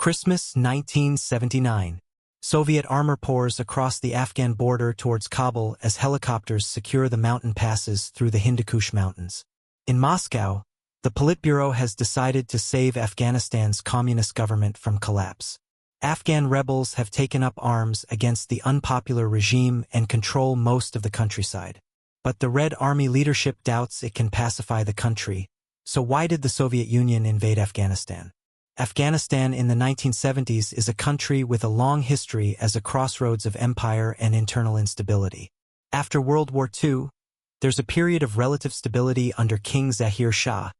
Christmas 1979. Soviet armor pours across the Afghan border towards Kabul as helicopters secure the mountain passes through the Hindu Kush Mountains. In Moscow, the Politburo has decided to save Afghanistan's communist government from collapse. Afghan rebels have taken up arms against the unpopular regime and control most of the countryside. But the Red Army leadership doubts it can pacify the country. So why did the Soviet Union invade Afghanistan? Afghanistan in the 1970s is a country with a long history as a crossroads of empire and internal instability. After World War II, there's a period of relative stability under King Zahir Shah,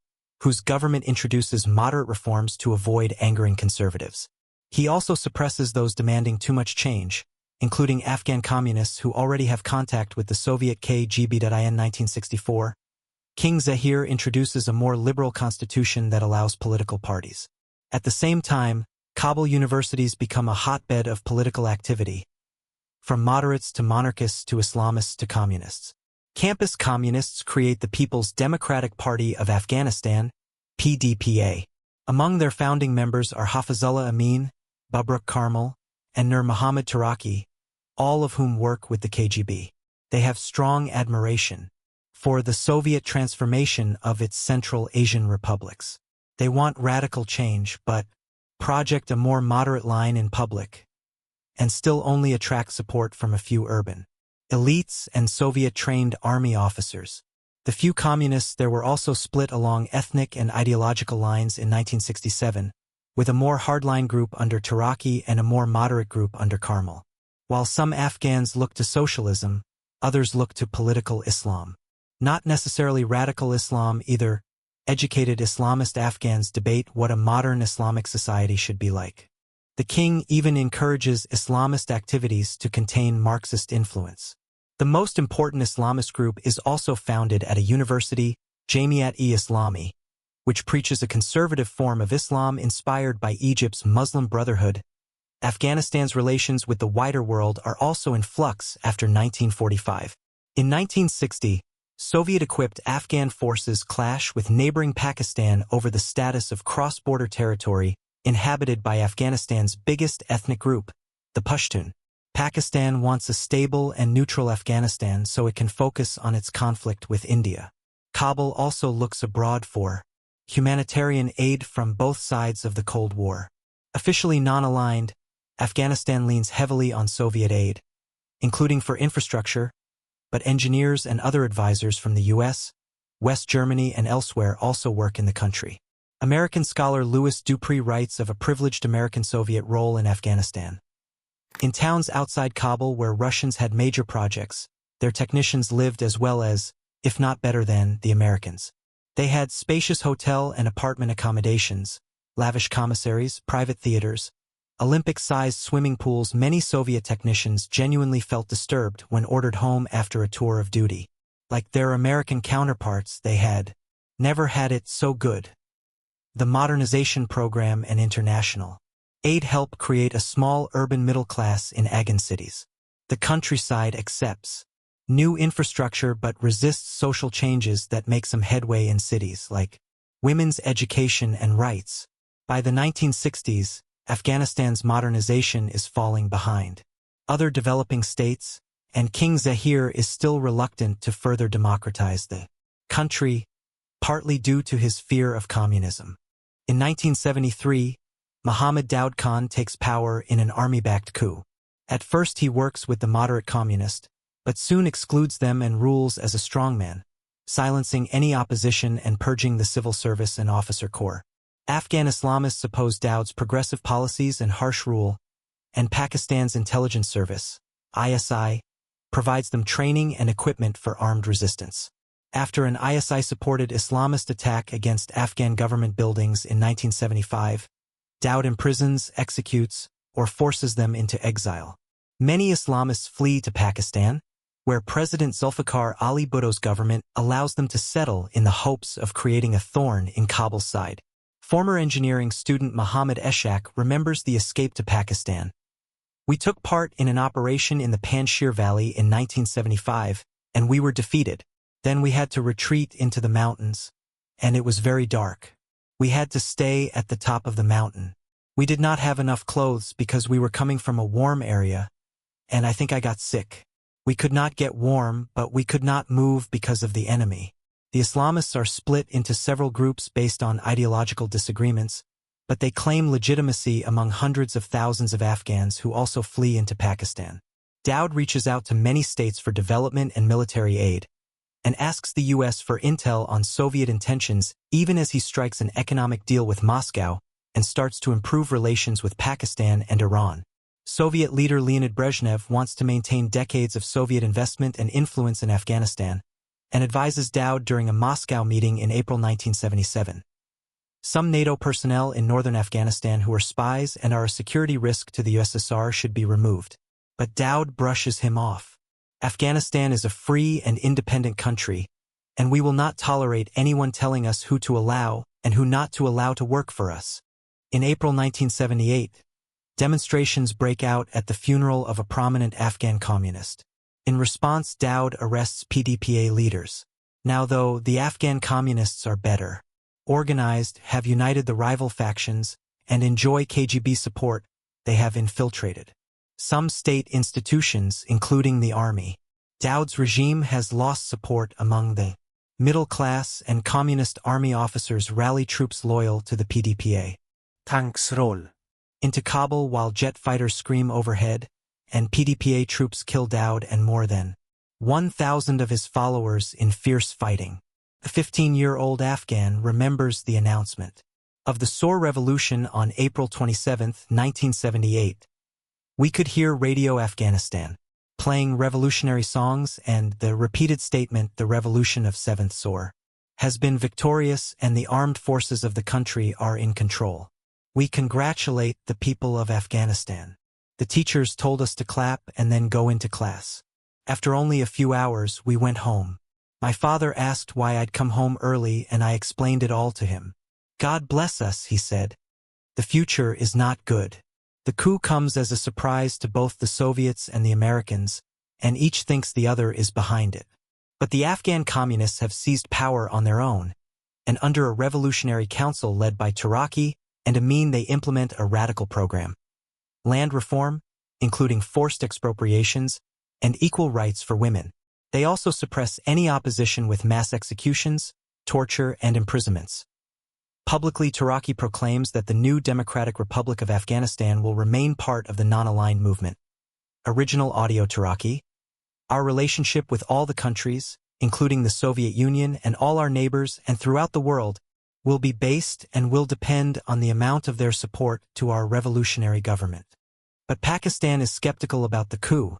whose government introduces moderate reforms to avoid angering conservatives. He also suppresses those demanding too much change, including Afghan communists who already have contact with the Soviet KGB. In 1964, King Zahir introduces a more liberal constitution that allows political parties. At the same time, Kabul universities become a hotbed of political activity, from moderates to monarchists to Islamists to communists. Campus communists create the People's Democratic Party of Afghanistan, PDPA. Among their founding members are Hafizullah Amin, Babruk Karmal, and Nur Muhammad Taraki, all of whom work with the KGB. They have strong admiration for the Soviet transformation of its Central Asian republics. They want radical change, but project a more moderate line in public, and still only attract support from a few urban elites and Soviet-trained army officers. The few communists there were also split along ethnic and ideological lines in 1967, with a more hardline group under Taraki and a more moderate group under Karmal. While some Afghans look to socialism, others look to political Islam. Not necessarily radical Islam either. Educated Islamist Afghans debate what a modern Islamic society should be like. The king even encourages Islamist activities to contain Marxist influence. The most important Islamist group is also founded at a university, Jamiat-e-Islami, which preaches a conservative form of Islam inspired by Egypt's Muslim Brotherhood. Afghanistan's relations with the wider world are also in flux after 1945. In 1960, Soviet-equipped Afghan forces clash with neighboring Pakistan over the status of cross-border territory inhabited by Afghanistan's biggest ethnic group, the Pashtun. Pakistan wants a stable and neutral Afghanistan so it can focus on its conflict with India. Kabul also looks abroad for humanitarian aid from both sides of the Cold War. Officially non-aligned, Afghanistan leans heavily on Soviet aid, including for infrastructure, but engineers and other advisors from the US, West Germany, and elsewhere also work in the country. American scholar Louis Dupree writes of a privileged American-Soviet role in Afghanistan. In towns outside Kabul where Russians had major projects, their technicians lived as well as, if not better than, the Americans. They had spacious hotel and apartment accommodations, lavish commissaries, private theaters, Olympic-sized swimming pools. Many Soviet technicians genuinely felt disturbed when ordered home after a tour of duty. Like their American counterparts, they had never had it so good. The modernization program and international aid help create a small urban middle class in Afghan cities. The countryside accepts new infrastructure but resists social changes that make some headway in cities like women's education and rights. By the 1960s, Afghanistan's modernization is falling behind other developing states, and King Zahir is still reluctant to further democratize the country, partly due to his fear of communism. In 1973, Muhammad Daud Khan takes power in an army-backed coup. At first he works with the moderate communist, but soon excludes them and rules as a strongman, silencing any opposition and purging the civil service and officer corps. Afghan Islamists oppose Daud's progressive policies and harsh rule, and Pakistan's intelligence service, ISI, provides them training and equipment for armed resistance. After an ISI-supported Islamist attack against Afghan government buildings in 1975, Daud imprisons, executes, or forces them into exile. Many Islamists flee to Pakistan, where President Zulfikar Ali Bhutto's government allows them to settle in the hopes of creating a thorn in Kabul's side. Former engineering student Muhammad Eshak remembers the escape to Pakistan. "We took part in an operation in the Panjshir Valley in 1975, and we were defeated. Then we had to retreat into the mountains, and it was very dark. We had to stay at the top of the mountain. We did not have enough clothes because we were coming from a warm area, and I think I got sick. We could not get warm, but we could not move because of the enemy. The Islamists are split into several groups based on ideological disagreements, but they claim legitimacy among hundreds of thousands of Afghans who also flee into Pakistan. Daud reaches out to many states for development and military aid, and asks the U.S. for intel on Soviet intentions even as he strikes an economic deal with Moscow and starts to improve relations with Pakistan and Iran. Soviet leader Leonid Brezhnev wants to maintain decades of Soviet investment and influence in Afghanistan, and advises Daud during a Moscow meeting in April 1977. Some NATO personnel in northern Afghanistan who are spies and are a security risk to the USSR should be removed. But Daud brushes him off. Afghanistan is a free and independent country, and we will not tolerate anyone telling us who to allow and who not to allow to work for us. In April 1978, demonstrations break out at the funeral of a prominent Afghan communist. In response, Daud arrests PDPA leaders. Now, though, the Afghan communists are better organized, have united the rival factions, and enjoy KGB support, they have infiltrated some state institutions, including the army. Daud's regime has lost support among the middle class, and communist army officers rally troops loyal to the PDPA. Tanks roll into Kabul while jet fighters scream overhead, and PDPA troops kill Daud and more than 1,000 of his followers in fierce fighting. The 15-year-old Afghan remembers the announcement of the Soor Revolution on April 27, 1978. We could hear Radio Afghanistan playing revolutionary songs and the repeated statement, "The revolution of 7th Soor has been victorious and the armed forces of the country are in control. We congratulate the people of Afghanistan." The teachers told us to clap and then go into class. After only a few hours, we went home. My father asked why I'd come home early, and I explained it all to him. "God bless us," he said. "The future is not good." The coup comes as a surprise to both the Soviets and the Americans, and each thinks the other is behind it. But the Afghan communists have seized power on their own, and under a revolutionary council led by Taraki and Amin, they implement a radical program. Land reform, including forced expropriations, and equal rights for women. They also suppress any opposition with mass executions, torture, and imprisonments. Publicly, Taraki proclaims that the new Democratic Republic of Afghanistan will remain part of the non-aligned movement. Original audio. Taraki. Our relationship with all the countries, including the Soviet Union and all our neighbors and throughout the world, will be based and will depend on the amount of their support to our revolutionary government. But Pakistan is skeptical about the coup,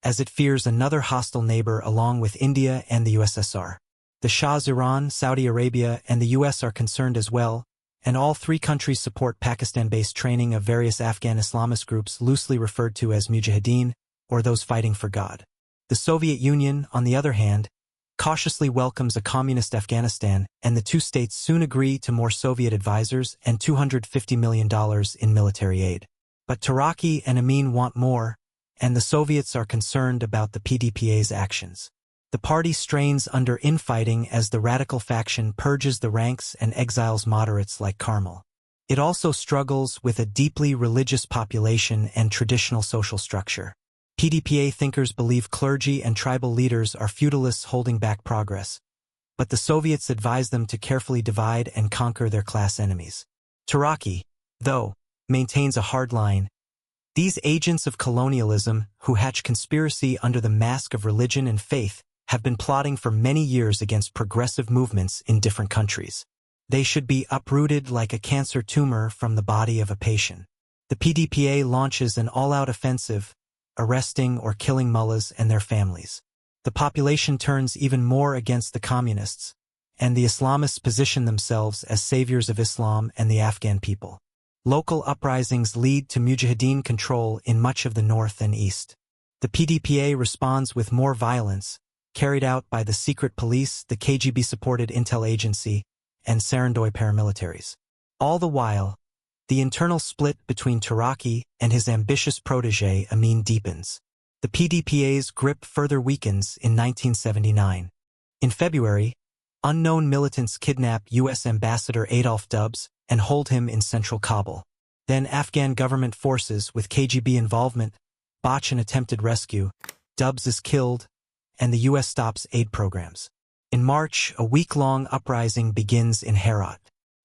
as it fears another hostile neighbor along with India and the USSR. The Shah's Iran, Saudi Arabia, and the US are concerned as well, and all three countries support Pakistan-based training of various Afghan Islamist groups loosely referred to as Mujahideen, or those fighting for God. The Soviet Union, on the other hand, cautiously welcomes a communist Afghanistan, and the two states soon agree to more Soviet advisors and $250 million in military aid. But Taraki and Amin want more, and the Soviets are concerned about the PDPA's actions. The party strains under infighting as the radical faction purges the ranks and exiles moderates like Karmal. It also struggles with a deeply religious population and traditional social structure. PDPA thinkers believe clergy and tribal leaders are feudalists holding back progress, but the Soviets advise them to carefully divide and conquer their class enemies. Taraki, though, maintains a hard line. These agents of colonialism, who hatch conspiracy under the mask of religion and faith, have been plotting for many years against progressive movements in different countries. They should be uprooted like a cancer tumor from the body of a patient. The PDPA launches an all-out offensive, arresting or killing mullahs and their families. The population turns even more against the communists, and the Islamists position themselves as saviors of Islam and the Afghan people. Local uprisings lead to Mujahideen control in much of the north and east. The PDPA responds with more violence, carried out by the secret police, the KGB-supported intel agency, and Sarandoi paramilitaries. All the while, the internal split between Taraki and his ambitious protege Amin deepens. The PDPA's grip further weakens in 1979. In February, unknown militants kidnap U.S. Ambassador Adolph Dubs and hold him in central Kabul. Then Afghan government forces with KGB involvement botch an attempted rescue, Dubs is killed, and the U.S. stops aid programs. In March, a week-long uprising begins in Herat.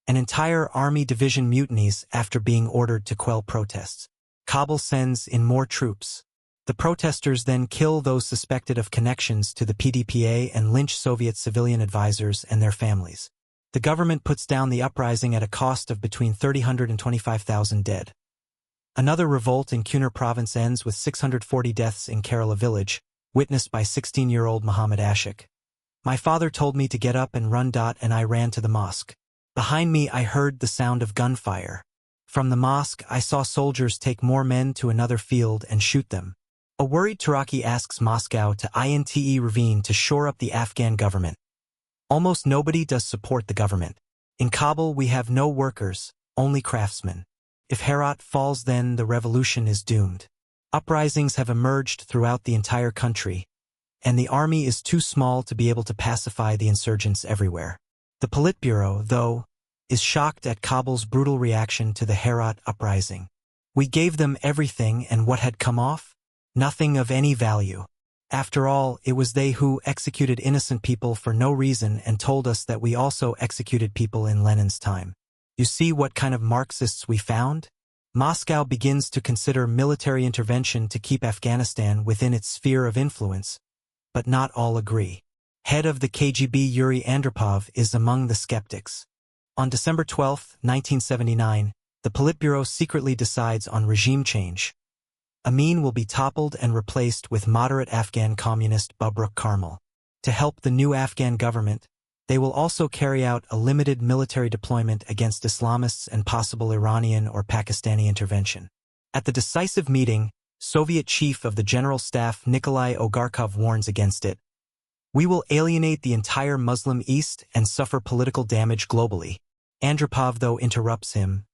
An entire army division mutinies after being ordered to quell protests. Kabul sends in more troops. The protesters then kill those suspected of connections to the PDPA and lynch Soviet civilian advisors and their families. The government puts down the uprising at a cost of between 300,000 and 25,000 dead. Another revolt in Kunar province ends with 640 deaths in Kerala village, witnessed by 16-year-old Muhammad Ashik. My father told me to get up and run. And I ran to the mosque. Behind me I heard the sound of gunfire. From the mosque I saw soldiers take more men to another field and shoot them. A worried Taraki asks Moscow to INTE ravine to shore up the Afghan government. Almost nobody does support the government. In Kabul we have no workers, only craftsmen. If Herat falls, then the revolution is doomed. Uprisings have emerged throughout the entire country, and the army is too small to be able to pacify the insurgents everywhere. The Politburo, though, is shocked at Kabul's brutal reaction to the Herat uprising. We gave them everything, and what had come off? Nothing of any value. After all, it was they who executed innocent people for no reason and told us that we also executed people in Lenin's time. You see what kind of Marxists we found? Moscow begins to consider military intervention to keep Afghanistan within its sphere of influence, but not all agree. Head of the KGB Yuri Andropov is among the skeptics. On December 12, 1979, the Politburo secretly decides on regime change. Amin will be toppled and replaced with moderate Afghan communist Bubruk Karmal. To help the new Afghan government, they will also carry out a limited military deployment against Islamists and possible Iranian or Pakistani intervention. At the decisive meeting, Soviet Chief of the General Staff Nikolai Ogarkov warns against it. We will alienate the entire Muslim East and suffer political damage globally. Andropov, though, interrupts him.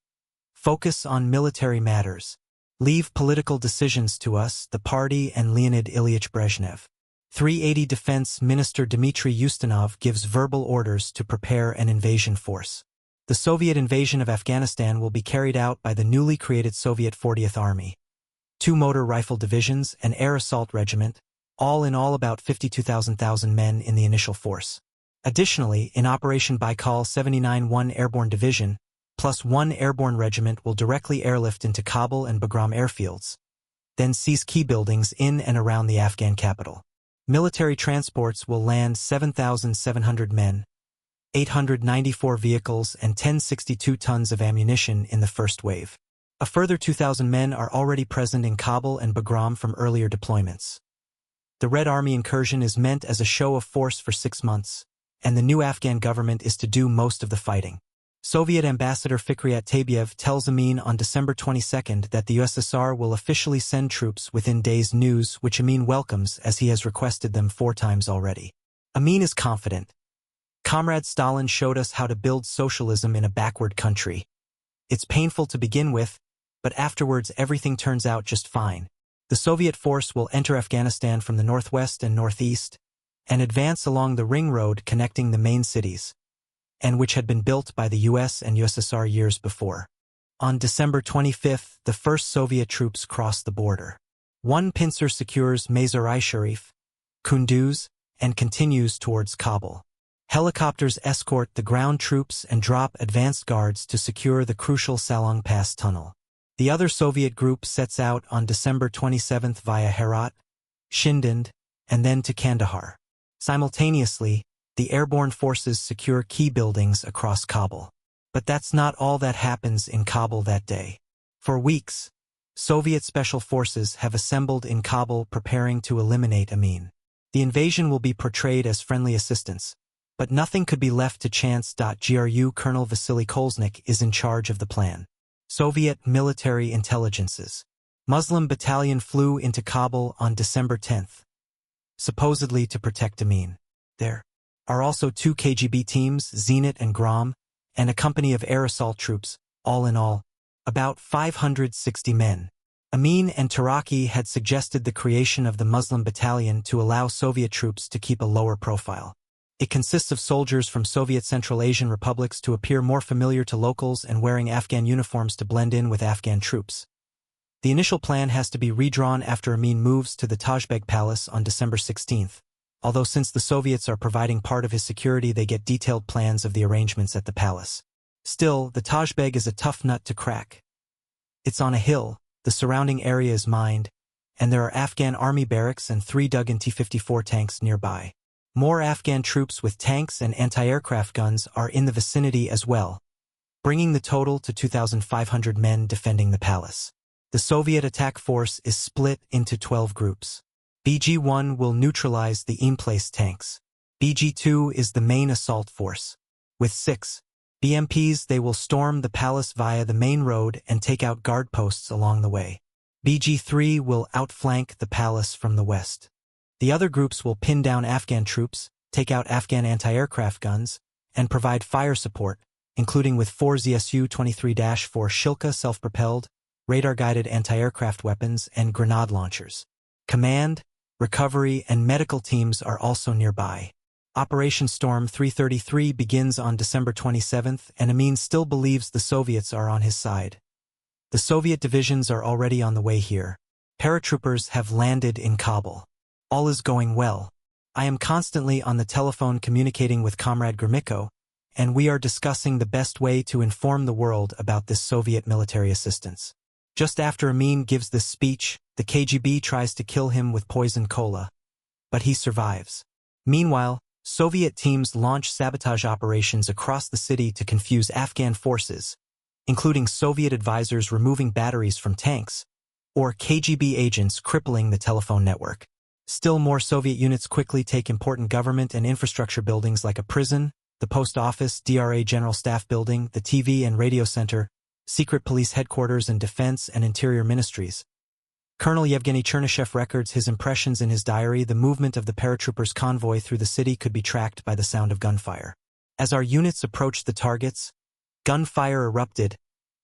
Focus on military matters. Leave political decisions to us, the party, and Leonid Ilyich Brezhnev. 380 Defense Minister Dmitry Ustinov gives verbal orders to prepare an invasion force. The Soviet invasion of Afghanistan will be carried out by the newly created Soviet 40th Army. 2 motor rifle divisions, an air assault regiment, all in all about 52,000 men in the initial force. Additionally, in Operation Baikal 79 1 Airborne Division, plus 1 airborne regiment will directly airlift into Kabul and Bagram airfields, then seize key buildings in and around the Afghan capital. Military transports will land 7,700 men, 894 vehicles and 1,062 tons of ammunition in the first wave. A further 2,000 men are already present in Kabul and Bagram from earlier deployments. The Red Army incursion is meant as a show of force for 6 months, and the new Afghan government is to do most of the fighting. Soviet Ambassador Fikryat Tabiev tells Amin on December 22 that the USSR will officially send troops within days, news which Amin welcomes as he has requested them 4 times already. Amin is confident. Comrade Stalin showed us how to build socialism in a backward country. It's painful to begin with, but afterwards everything turns out just fine. The Soviet force will enter Afghanistan from the northwest and northeast, and advance along the ring road connecting the main cities, and which had been built by the US and USSR years before. On December 25, the first Soviet troops crossed the border. 1 pincer secures Mazar-i-Sharif, Kunduz, and continues towards Kabul. Helicopters escort the ground troops and drop advanced guards to secure the crucial Salong Pass tunnel. The other Soviet group sets out on December 27 via Herat, Shindand, and then to Kandahar. Simultaneously, the airborne forces secure key buildings across Kabul. But that's not all that happens in Kabul that day. For weeks, Soviet special forces have assembled in Kabul preparing to eliminate Amin. The invasion will be portrayed as friendly assistance, but nothing could be left to chance. GRU Colonel Vasily Kolesnik is in charge of the plan. Soviet military intelligences. Muslim battalion flew into Kabul on December 10, supposedly to protect Amin. There are also 2 KGB teams, Zenit and Gram, and a company of air assault troops, all in all, about 560 men. Amin and Taraki had suggested the creation of the Muslim battalion to allow Soviet troops to keep a lower profile. It consists of soldiers from Soviet Central Asian republics to appear more familiar to locals and wearing Afghan uniforms to blend in with Afghan troops. The initial plan has to be redrawn after Amin moves to the Tajbeg Palace on December 16th, although since the Soviets are providing part of his security they get detailed plans of the arrangements at the palace. Still, the Tajbeg is a tough nut to crack. It's on a hill, the surrounding area is mined, and there are Afghan army barracks and 3 Duggan T-54 tanks nearby. More Afghan troops with tanks and anti-aircraft guns are in the vicinity as well, bringing the total to 2,500 men defending the palace. The Soviet attack force is split into 12 groups. BG-1 will neutralize the in-place tanks. BG-2 is the main assault force. With 6 BMPs, they will storm the palace via the main road and take out guard posts along the way. BG-3 will outflank the palace from the west. The other groups will pin down Afghan troops, take out Afghan anti-aircraft guns, and provide fire support, including with 4 ZSU-23-4 Shilka self-propelled, radar-guided anti-aircraft weapons and grenade launchers. Command, recovery, and medical teams are also nearby. Operation Storm 333 begins on December 27th, and Amin still believes the Soviets are on his side. The Soviet divisions are already on the way here. Paratroopers have landed in Kabul. All is going well. I am constantly on the telephone communicating with Comrade Gromyko, and we are discussing the best way to inform the world about this Soviet military assistance. Just after Amin gives this speech, the KGB tries to kill him with poison cola, but he survives. Meanwhile, Soviet teams launch sabotage operations across the city to confuse Afghan forces, including Soviet advisors removing batteries from tanks, or KGB agents crippling the telephone network. Still more Soviet units quickly take important government and infrastructure buildings like a prison, the post office, DRA General Staff Building, the TV and radio center, secret police headquarters and defense and interior ministries. Colonel Yevgeny Chernyshev records his impressions in his diary. The movement of the paratroopers' convoy through the city could be tracked by the sound of gunfire. As our units approached the targets, gunfire erupted,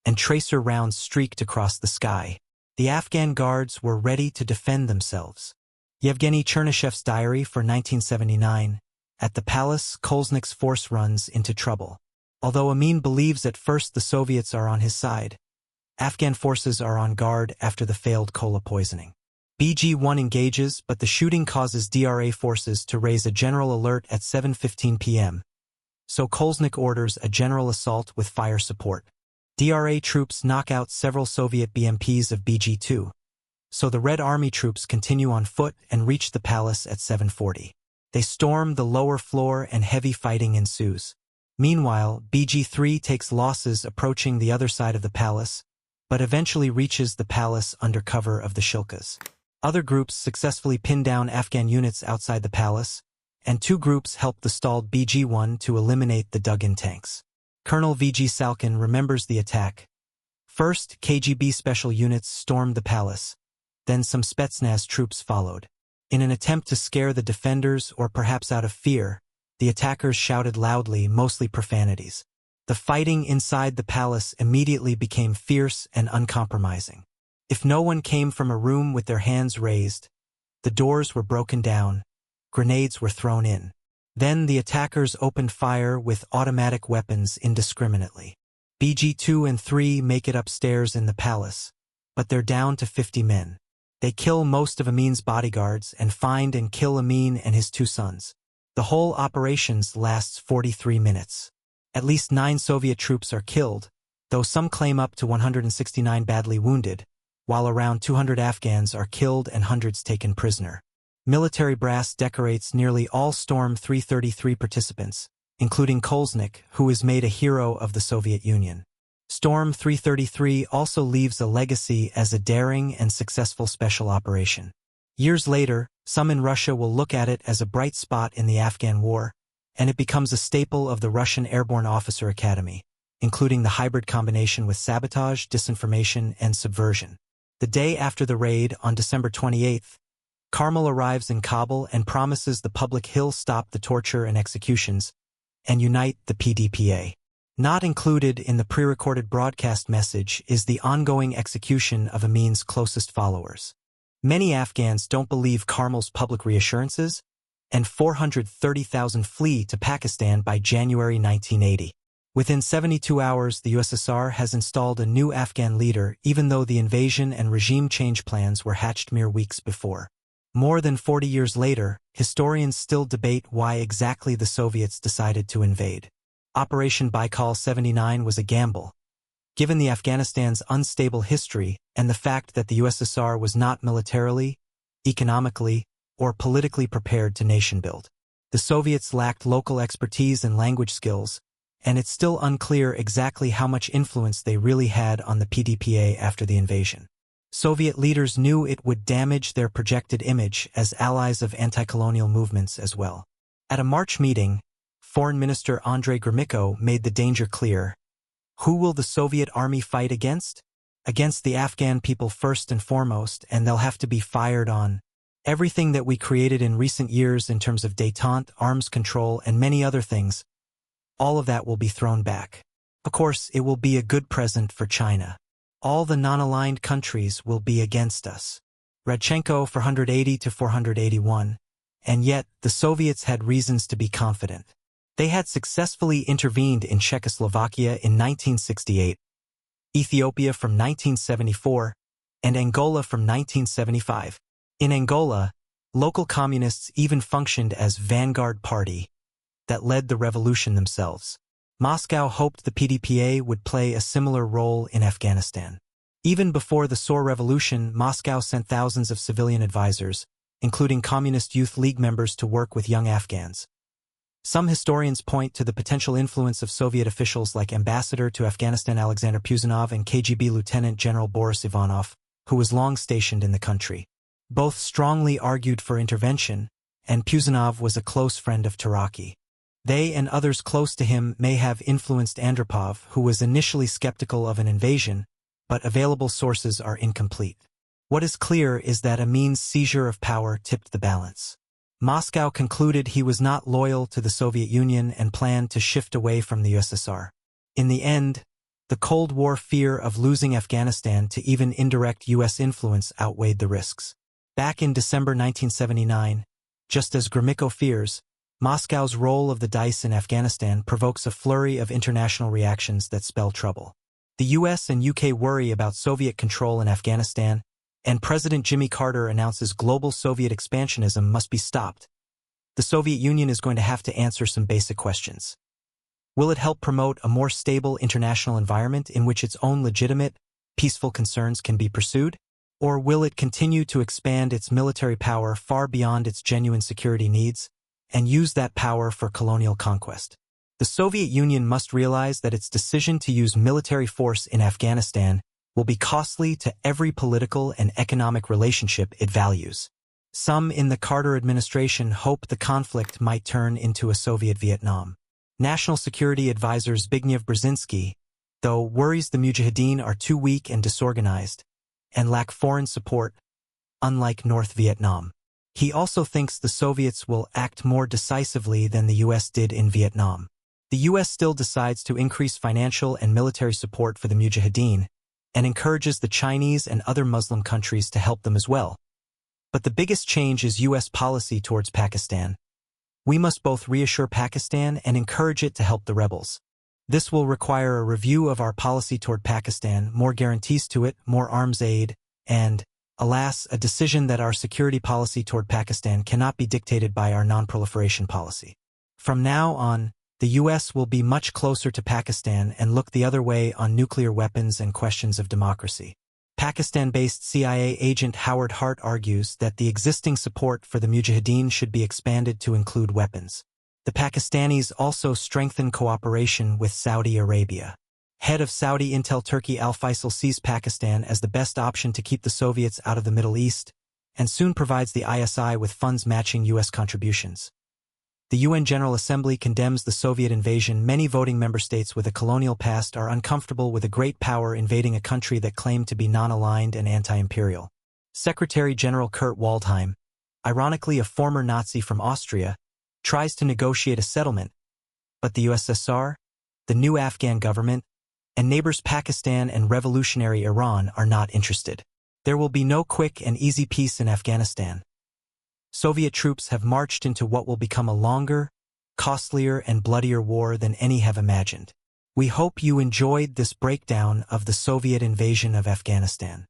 and tracer rounds streaked across the sky. The Afghan guards were ready to defend themselves. Yevgeny Chernishev's diary for 1979. At the palace, Kolesnik's force runs into trouble. Although Amin believes at first the Soviets are on his side, Afghan forces are on guard after the failed cola poisoning. BG-1 engages, but the shooting causes DRA forces to raise a general alert at 7:15 p.m., so Kolesnik orders a general assault with fire support. DRA troops knock out several Soviet BMPs of BG-2, so the Red Army troops continue on foot and reach the palace at 7:40. They storm the lower floor and heavy fighting ensues. Meanwhile, BG-3 takes losses approaching the other side of the palace, but eventually reaches the palace under cover of the Shilkas. Other groups successfully pin down Afghan units outside the palace, and 2 groups help the stalled BG-1 to eliminate the dug-in tanks. Colonel VG Salkin remembers the attack. First, KGB special units stormed the palace, then some Spetsnaz troops followed. In an attempt to scare the defenders, or perhaps out of fear, the attackers shouted loudly, mostly profanities. The fighting inside the palace immediately became fierce and uncompromising. If no one came from a room with their hands raised, the doors were broken down, grenades were thrown in. Then the attackers opened fire with automatic weapons indiscriminately. BG-2 and 3 make it upstairs in the palace, but they're down to 50 men. They kill most of Amin's bodyguards and find and kill Amin and his 2 sons. The whole operations lasts 43 minutes. At least 9 Soviet troops are killed, though some claim up to 169 badly wounded, while around 200 Afghans are killed and hundreds taken prisoner. Military brass decorates nearly all Storm 333 participants, including Kolesnik, who is made a hero of the Soviet Union. Storm 333 also leaves a legacy as a daring and successful special operation. Years later, some in Russia will look at it as a bright spot in the Afghan War, and it becomes a staple of the Russian Airborne Officer Academy, including the hybrid combination with sabotage, disinformation, and subversion. The day after the raid, on December 28th, Karmal arrives in Kabul and promises the public he'll stop the torture and executions and unite the PDPA. Not included in the pre-recorded broadcast message is the ongoing execution of Amin's closest followers. Many Afghans don't believe Karmal's public reassurances, and 430,000 flee to Pakistan by January 1980. Within 72 hours, the USSR has installed a new Afghan leader, even though the invasion and regime change plans were hatched mere weeks before. More than 40 years later, historians still debate why exactly the Soviets decided to invade. Operation Baikal 79 was a gamble, given the Afghanistan's unstable history and the fact that the USSR was not militarily, economically, or politically prepared to nation-build. The Soviets lacked local expertise and language skills, and it's still unclear exactly how much influence they really had on the PDPA after the invasion. Soviet leaders knew it would damage their projected image as allies of anti-colonial movements as well. At a March meeting, Foreign Minister Andrei Gromyko made the danger clear. Who will the Soviet army fight against? Against the Afghan people first and foremost, and they'll have to be fired on. Everything that we created in recent years in terms of détente, arms control, and many other things, all of that will be thrown back. Of course, it will be a good present for China. All the non-aligned countries will be against us. Radchenko 480 to 481. And yet, the Soviets had reasons to be confident. They had successfully intervened in Czechoslovakia in 1968, Ethiopia from 1974, and Angola from 1975. In Angola, local communists even functioned as vanguard party that led the revolution themselves. Moscow hoped the PDPA would play a similar role in Afghanistan. Even before the Sour Revolution, Moscow sent thousands of civilian advisors, including Communist Youth League members, to work with young Afghans. Some historians point to the potential influence of Soviet officials like Ambassador to Afghanistan Alexander Puzanov and KGB Lieutenant General Boris Ivanov, who was long stationed in the country. Both strongly argued for intervention, and Puzanov was a close friend of Taraki. They and others close to him may have influenced Andropov, who was initially skeptical of an invasion, but available sources are incomplete. What is clear is that Amin's seizure of power tipped the balance. Moscow concluded he was not loyal to the Soviet Union and planned to shift away from the USSR. In the end, the Cold War fear of losing Afghanistan to even indirect U.S. influence outweighed the risks. Back in December 1979, just as Gromyko fears, Moscow's roll of the dice in Afghanistan provokes a flurry of international reactions that spell trouble. The US and UK worry about Soviet control in Afghanistan, and President Jimmy Carter announces global Soviet expansionism must be stopped. The Soviet Union is going to have to answer some basic questions. Will it help promote a more stable international environment in which its own legitimate, peaceful concerns can be pursued? Or will it continue to expand its military power far beyond its genuine security needs, and use that power for colonial conquest? The Soviet Union must realize that its decision to use military force in Afghanistan will be costly to every political and economic relationship it values. Some in the Carter administration hope the conflict might turn into a Soviet Vietnam. National Security Advisor Zbigniew Brzezinski, though, worries the Mujahideen are too weak and disorganized, and lack foreign support, unlike North Vietnam. He also thinks the Soviets will act more decisively than the U.S. did in Vietnam. The U.S. still decides to increase financial and military support for the Mujahideen, and encourages the Chinese and other Muslim countries to help them as well. But the biggest change is U.S. policy towards Pakistan. We must both reassure Pakistan and encourage it to help the rebels. This will require a review of our policy toward Pakistan, more guarantees to it, more arms aid, and, alas, a decision that our security policy toward Pakistan cannot be dictated by our non-proliferation policy. From now on, the U.S. will be much closer to Pakistan and look the other way on nuclear weapons and questions of democracy. Pakistan-based CIA agent Howard Hart argues that the existing support for the Mujahideen should be expanded to include weapons. The Pakistanis also strengthen cooperation with Saudi Arabia. Head of Saudi Intel Turkey Al-Faisal sees Pakistan as the best option to keep the Soviets out of the Middle East, and soon provides the ISI with funds matching U.S. contributions. The UN General Assembly condemns the Soviet invasion. Many voting member states with a colonial past are uncomfortable with a great power invading a country that claimed to be non-aligned and anti-imperial. Secretary General Kurt Waldheim, ironically a former Nazi from Austria, tries to negotiate a settlement, but the USSR, the new Afghan government, and neighbors Pakistan and revolutionary Iran are not interested. There will be no quick and easy peace in Afghanistan. Soviet troops have marched into what will become a longer, costlier, and bloodier war than any have imagined. We hope you enjoyed this breakdown of the Soviet invasion of Afghanistan.